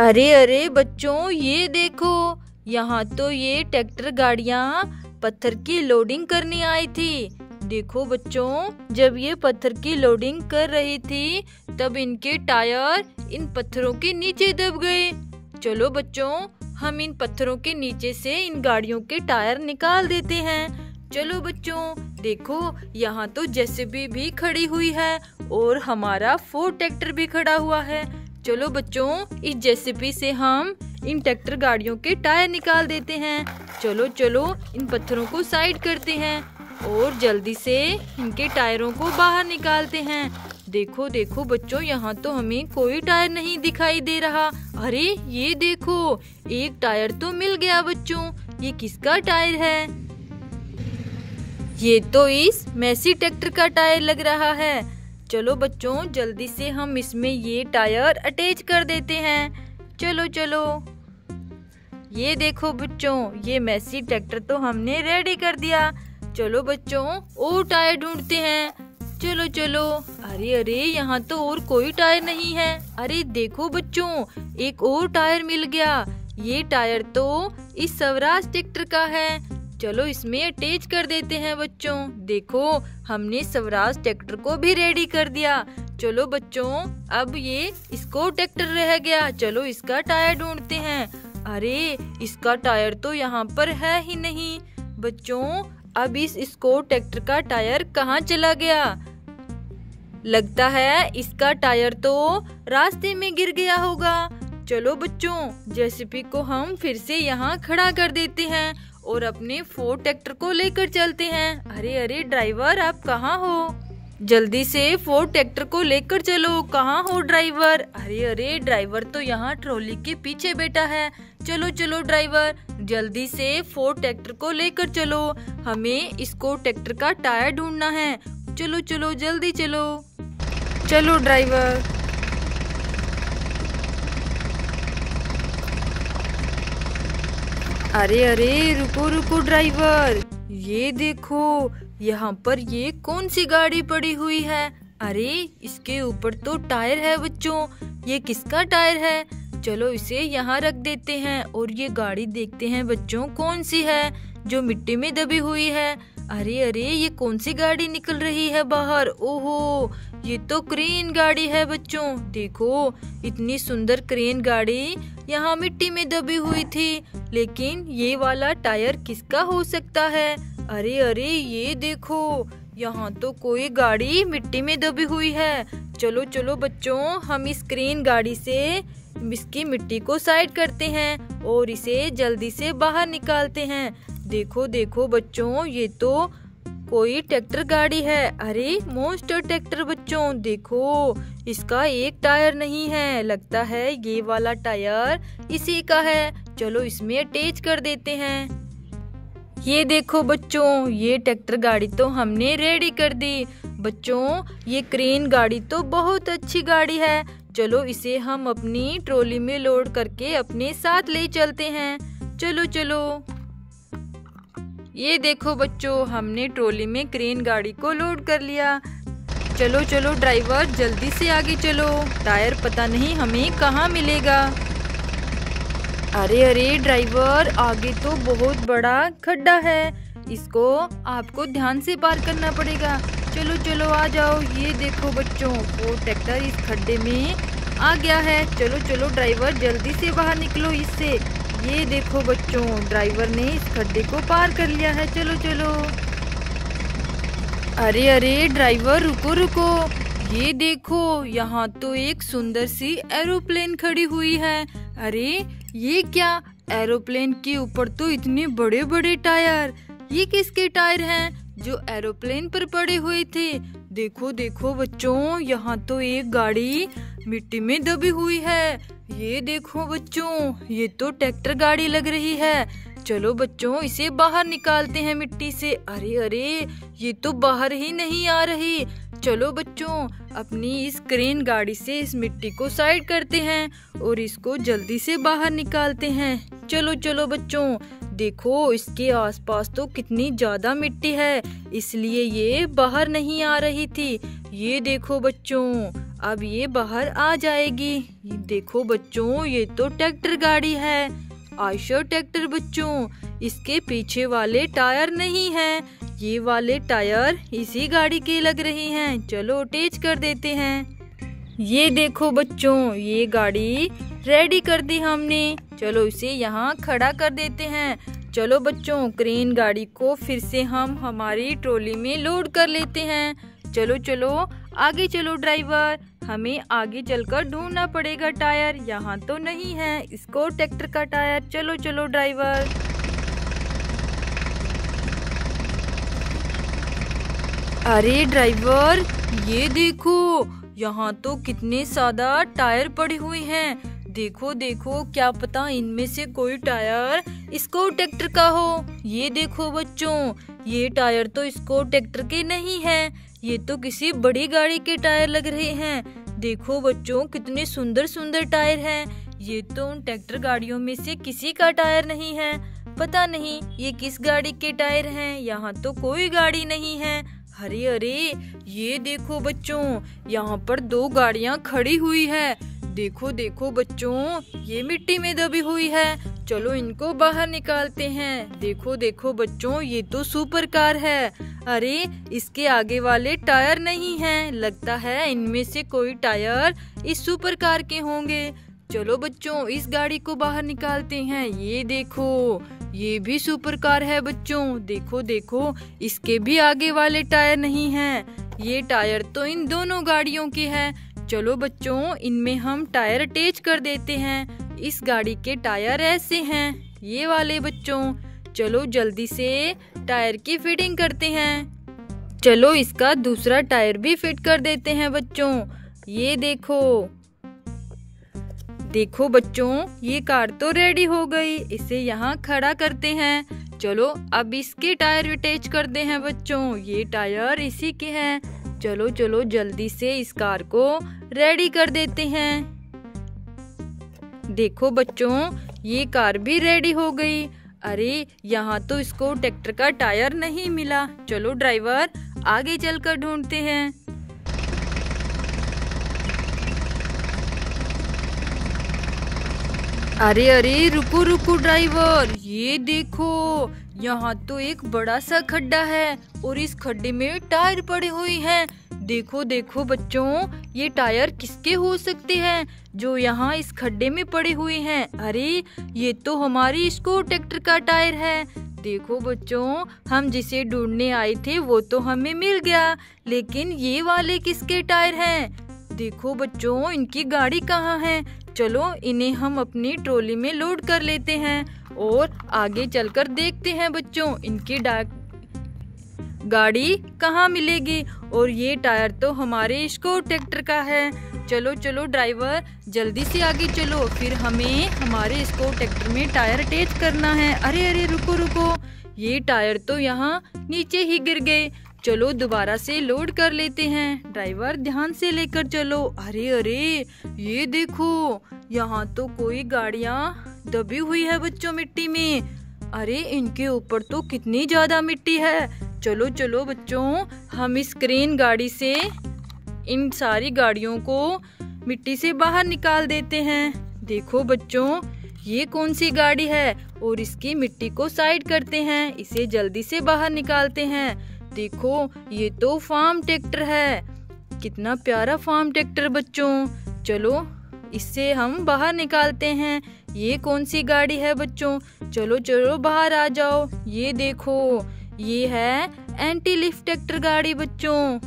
अरे अरे बच्चों, ये देखो, यहाँ तो ये ट्रैक्टर गाड़ियाँ पत्थर की लोडिंग करने आई थी। देखो बच्चों, जब ये पत्थर की लोडिंग कर रही थी तब इनके टायर इन पत्थरों के नीचे दब गए। चलो बच्चों, हम इन पत्थरों के नीचे से इन गाड़ियों के टायर निकाल देते हैं। चलो बच्चों, देखो यहाँ तो जेसीबी भी खड़ी हुई है और हमारा फोर्ड ट्रैक्टर भी खड़ा हुआ है। चलो बच्चों, इस जेसीबी से हम इन ट्रैक्टर गाड़ियों के टायर निकाल देते हैं। चलो चलो, इन पत्थरों को साइड करते हैं और जल्दी से इनके टायरों को बाहर निकालते हैं। देखो देखो बच्चों, यहाँ तो हमें कोई टायर नहीं दिखाई दे रहा। अरे ये देखो, एक टायर तो मिल गया बच्चों। ये किसका टायर है? ये तो इस मैसी ट्रैक्टर का टायर लग रहा है। चलो बच्चों, जल्दी से हम इसमें ये टायर अटैच कर देते हैं। चलो चलो, ये देखो बच्चों, ये मैसी ट्रैक्टर तो हमने रेडी कर दिया। चलो बच्चों, और टायर ढूंढते हैं। चलो चलो। अरे अरे, यहाँ तो और कोई टायर नहीं है। अरे देखो बच्चों, एक और टायर मिल गया। ये टायर तो इस स्वराज ट्रैक्टर का है। चलो इसमें अटैच कर देते हैं बच्चों। देखो, हमने स्वराज ट्रैक्टर को भी रेडी कर दिया। चलो बच्चों, अब ये इसको ट्रैक्टर रह गया। चलो इसका टायर ढूंढते हैं। अरे इसका टायर तो यहाँ पर है ही नहीं। बच्चों, अब इस स्कॉट ट्रैक्टर का टायर कहाँ चला गया? लगता है इसका टायर तो रास्ते में गिर गया होगा। चलो बच्चों, जेसीबी को हम फिर से यहाँ खड़ा कर देते हैं और अपने फोर्ड ट्रैक्टर को लेकर चलते हैं। अरे अरे ड्राइवर, आप कहाँ हो? जल्दी से फोर्ड ट्रैक्टर को लेकर चलो। कहाँ हो ड्राइवर? अरे अरे ड्राइवर तो यहाँ ट्रॉली के पीछे बैठा है। चलो चलो ड्राइवर, जल्दी से फोर्ड ट्रैक्टर को लेकर चलो। हमें इसको ट्रैक्टर का टायर ढूंढना है। चलो चलो, जल्दी चलो। चलो ड्राइवर। अरे अरे, रुको रुको ड्राइवर, ये देखो, यहाँ पर ये कौन सी गाड़ी पड़ी हुई है? अरे इसके ऊपर तो टायर है बच्चों। ये किसका टायर है? चलो इसे यहाँ रख देते हैं और ये गाड़ी देखते हैं बच्चों कौन सी है जो मिट्टी में दबी हुई है। अरे अरे, ये कौन सी गाड़ी निकल रही है बाहर? ओहो, ये तो क्रेन गाड़ी है बच्चों। देखो, इतनी सुंदर क्रेन गाड़ी यहाँ मिट्टी में दबी हुई थी। लेकिन ये वाला टायर किसका हो सकता है? अरे अरे, ये देखो, यहाँ तो कोई गाड़ी मिट्टी में दबी हुई है। चलो चलो बच्चों, हम इस क्रेन गाड़ी से इसकी मिट्टी को साइड करते हैं और इसे जल्दी से बाहर निकालते हैं। देखो देखो बच्चों, ये तो कोई ट्रैक्टर गाड़ी है। अरे मोस्टर ट्रैक्टर बच्चों, देखो, इसका एक टायर नहीं है। लगता है ये वाला टायर इसी का है। चलो इसमें अटैच कर देते हैं। ये देखो बच्चों, ये ट्रैक्टर गाड़ी तो हमने रेडी कर दी। बच्चों, ये क्रेन गाड़ी तो बहुत अच्छी गाड़ी है। चलो इसे हम अपनी ट्रॉली में लोड करके अपने साथ ले चलते हैं। चलो चलो। ये देखो बच्चों, हमने ट्रॉली में क्रेन गाड़ी को लोड कर लिया। चलो चलो ड्राइवर, जल्दी से आगे चलो। टायर पता नहीं हमें कहाँ मिलेगा। अरे अरे ड्राइवर, आगे तो बहुत बड़ा खड्डा है। इसको आपको ध्यान से पार करना पड़ेगा। चलो चलो, आ जाओ। ये देखो बच्चों, वो ट्रैक्टर इस खड्डे में आ गया है। चलो चलो ड्राइवर, जल्दी से बाहर निकलो इससे। ये देखो बच्चों, ड्राइवर ने इस खड्डे को पार कर लिया है। चलो चलो। अरे अरे ड्राइवर, रुको रुको, ये देखो, यहाँ तो एक सुंदर सी एरोप्लेन खड़ी हुई है। अरे ये क्या? एरोप्लेन के ऊपर तो इतने बड़े बड़े टायर। ये किसके टायर हैं जो एरोप्लेन पर पड़े हुए थे? देखो देखो बच्चों, यहाँ तो एक गाड़ी मिट्टी में दबी हुई है। ये देखो बच्चों, ये तो ट्रैक्टर गाड़ी लग रही है। चलो बच्चों, इसे बाहर निकालते हैं मिट्टी से। अरे अरे, ये तो बाहर ही नहीं आ रही। चलो बच्चों, अपनी इस क्रेन गाड़ी से इस मिट्टी को साइड करते हैं और इसको जल्दी से बाहर निकालते हैं। चलो चलो बच्चों, देखो, इसके आसपास तो कितनी ज्यादा मिट्टी है, इसलिए ये बाहर नहीं आ रही थी। ये देखो बच्चों, अब ये बाहर आ जाएगी। देखो बच्चों, ये तो ट्रैक्टर गाड़ी है, आयशर ट्रैक्टर बच्चों। इसके पीछे वाले टायर नहीं हैं, ये वाले टायर इसी गाड़ी के लग रहे हैं। चलो अटैच कर देते हैं। ये देखो बच्चों, ये गाड़ी रेडी कर दी हमने। चलो इसे यहाँ खड़ा कर देते हैं। चलो बच्चों, क्रेन गाड़ी को फिर से हम हमारी ट्रॉली में लोड कर लेते हैं। चलो चलो आगे चलो ड्राइवर, हमें आगे चलकर ढूंढना पड़ेगा टायर। यहाँ तो नहीं है इसको ट्रैक्टर का टायर। चलो चलो ड्राइवर। अरे ड्राइवर, ये देखो, यहाँ तो कितने सादा टायर पड़े हुए हैं। देखो देखो, क्या पता इनमें से कोई टायर इसको ट्रैक्टर का हो। ये देखो बच्चों, ये टायर तो इसको ट्रैक्टर के नहीं है, ये तो किसी बड़ी गाड़ी के टायर लग रहे हैं। देखो बच्चों, कितने सुंदर सुंदर टायर हैं। ये तो उन ट्रैक्टर गाड़ियों में से किसी का टायर नहीं है। पता नहीं ये किस गाड़ी के टायर हैं। यहाँ तो कोई गाड़ी नहीं है। अरे अरे, ये देखो बच्चों, यहाँ पर दो गाड़ियाँ खड़ी हुई है। देखो देखो बच्चों, ये मिट्टी में दबी हुई है। चलो इनको बाहर निकालते हैं। देखो देखो बच्चों, ये तो सुपर कार है। अरे, इसके आगे वाले टायर नहीं हैं। लगता है इनमें से कोई टायर इस सुपर कार के होंगे। चलो बच्चों, इस गाड़ी को बाहर निकालते हैं। ये देखो, ये भी सुपर कार है बच्चों। देखो देखो, इसके भी आगे वाले टायर नहीं हैं। ये टायर तो इन दोनों गाड़ियों के हैं। चलो बच्चों, इनमें हम टायर अटैच कर देते हैं। इस गाड़ी के टायर ऐसे हैं, ये वाले बच्चों। चलो जल्दी से टायर की फिटिंग करते हैं। चलो इसका दूसरा टायर भी फिट कर देते हैं बच्चों। ये देखो, देखो बच्चों, ये कार तो रेडी हो गई। इसे यहाँ खड़ा करते हैं। चलो अब इसके टायर अटैच करते हैं बच्चों। ये टायर इसी के हैं। चलो चलो जल्दी से इस कार को रेडी कर देते हैं। देखो बच्चों, ये कार भी रेडी हो गई। अरे, यहाँ तो इसको ट्रैक्टर का टायर नहीं मिला। चलो ड्राइवर, आगे चलकर ढूंढते हैं। अरे अरे, रुको रुको ड्राइवर, ये देखो, यहाँ तो एक बड़ा सा खड्डा है और इस खड्डे में टायर पड़े हुए हैं। देखो देखो बच्चों, ये टायर किसके हो सकते हैं जो यहाँ इस खड्डे में पड़े हुए हैं। अरे, ये तो हमारी इसको ट्रैक्टर का टायर है। देखो बच्चों, हम जिसे ढूंढने आए थे वो तो हमें मिल गया, लेकिन ये वाले किसके टायर हैं? देखो बच्चों, इनकी गाड़ी कहाँ है? चलो इन्हें हम अपनी ट्रॉली में लोड कर लेते हैं और आगे चलकर देखते हैं बच्चों इनकी गाड़ी कहाँ मिलेगी। और ये टायर तो हमारे इसको ट्रैक्टर का है। चलो चलो ड्राइवर, जल्दी से आगे चलो, फिर हमें हमारे इसको ट्रैक्टर में टायर अटैच करना है। अरे अरे, रुको रुको, ये टायर तो यहाँ नीचे ही गिर गए। चलो दोबारा से लोड कर लेते हैं। ड्राइवर ध्यान से लेकर चलो। अरे अरे, ये देखो, यहाँ तो कोई गाड़ियाँ दबी हुई है बच्चों मिट्टी में। अरे, इनके ऊपर तो कितनी ज्यादा मिट्टी है। चलो चलो बच्चों, हम इस क्रेन गाड़ी से इन सारी गाड़ियों को मिट्टी से बाहर निकाल देते हैं। देखो बच्चों, ये कौन सी गाड़ी है और इसकी मिट्टी को साइड करते हैं। इसे जल्दी से बाहर निकालते हैं। देखो, ये तो फार्म ट्रैक्टर है। कितना प्यारा फार्म ट्रैक्टर बच्चों। चलो इससे हम बाहर निकालते हैं। ये कौन सी गाड़ी है बच्चों? चलो चलो बाहर आ जाओ। ये देखो, ये है एंटी लिफ्ट ट्रैक्टर गाड़ी बच्चों।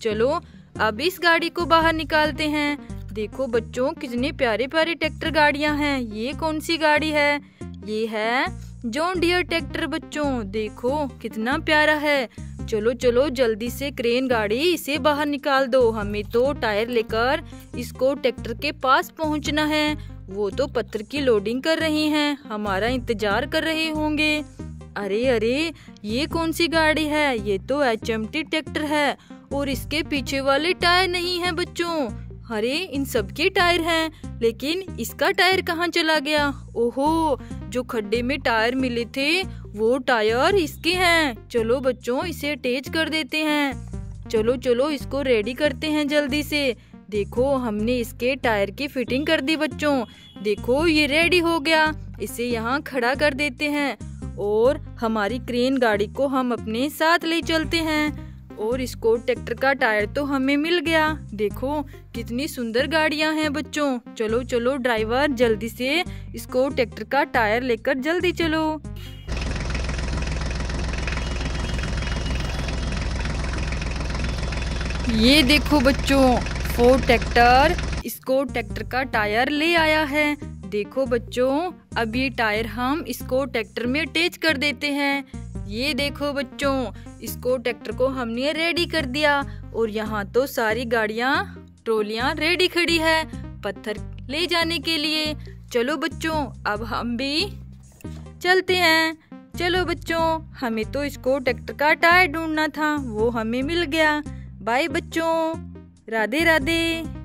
चलो अब इस गाड़ी को बाहर निकालते हैं। देखो बच्चों, कितने प्यारे प्यारे ट्रैक्टर गाड़ियां हैं। ये कौन सी गाड़ी है? ये है जॉन डियर ट्रैक्टर बच्चों। देखो कितना प्यारा है। चलो चलो जल्दी से क्रेन गाड़ी इसे बाहर निकाल दो। हमें तो टायर लेकर इसको ट्रैक्टर के पास पहुंचना है। वो तो पत्थर की लोडिंग कर रही हैं, हमारा इंतजार कर रहे होंगे। अरे अरे, ये कौन सी गाड़ी है? ये तो HMT ट्रैक्टर है और इसके पीछे वाले टायर नहीं है बच्चों। अरे, इन सबके टायर हैं, लेकिन इसका टायर कहाँ चला गया? ओहो, जो खड्डे में टायर मिले थे वो टायर इसके हैं। चलो बच्चों, इसे अटैच कर देते हैं। चलो चलो इसको रेडी करते हैं जल्दी से। देखो हमने इसके टायर की फिटिंग कर दी बच्चों। देखो ये रेडी हो गया। इसे यहाँ खड़ा कर देते हैं और हमारी क्रेन गाड़ी को हम अपने साथ ले चलते हैं। और इसको ट्रैक्टर का टायर तो हमें मिल गया। देखो कितनी सुंदर गाड़ियां हैं बच्चों। चलो चलो ड्राइवर, जल्दी से इसको ट्रैक्टर का टायर लेकर जल्दी चलो। ये देखो बच्चों, फोर्ड ट्रैक्टर इसको ट्रैक्टर का टायर ले आया है। देखो बच्चों, अब ये टायर हम इसको ट्रैक्टर में अटैच कर देते हैं। ये देखो बच्चों, इसको ट्रैक्टर को हमने रेडी कर दिया और यहाँ तो सारी गाड़ियाँ ट्रॉलियाँ रेडी खड़ी है पत्थर ले जाने के लिए। चलो बच्चों, अब हम भी चलते हैं। चलो बच्चों, हमें तो इसको ट्रैक्टर का टायर ढूंढना था, वो हमें मिल गया। बाय बच्चों, राधे राधे।